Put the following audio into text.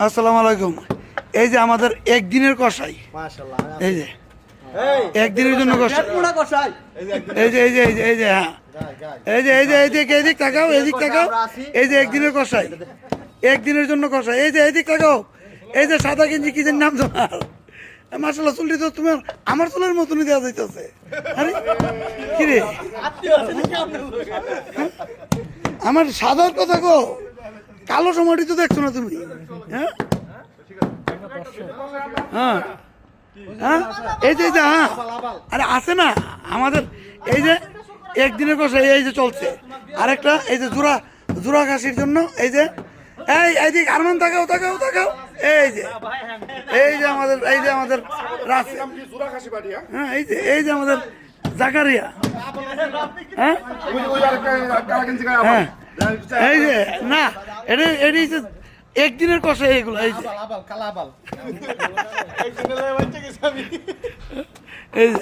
আসসালামু আলাইকুম। এই যে আমাদের একদিনের কষাই, এই যে একদিনের জন্য কষাই, এই যে এই যে এই যে এই যে হ্যাঁ এই যে এই যে এইদিক তাকাও, এইদিক তাকাও, এই যে একদিনের কষাই, একদিনের জন্য কষাই, এই যে এইদিক তাকাও, এই যে সাদা গেঞ্জি কি যেন নাম তোমার, মাশাআল্লাহ চুলটি তো তোমার আমার চুলের মতনই দেওয়া যাইতেছে। আরে কি রে আমার সাদার কথা গো, কালো সময়টি তো দেখছো না তুমি? হ্যাঁ হ্যাঁ হ্যাঁ এই যে হ্যাঁ আরে আছে না আমাদের এই যে একদিনের কষা এই যে চলছে, আরেকটা এই যে জোড়া খাসির জন্য এই যে এইদিকে আরমান তাকাও তাকাও তাকাও, এই যে আমাদের রাসেল, হ্যাঁ এই যে আমাদের জাকারিয়া, হ্যাঁ হ্যাঁ এই যে না এটি একদিনের কষা এইগুলো, এই যে এই যে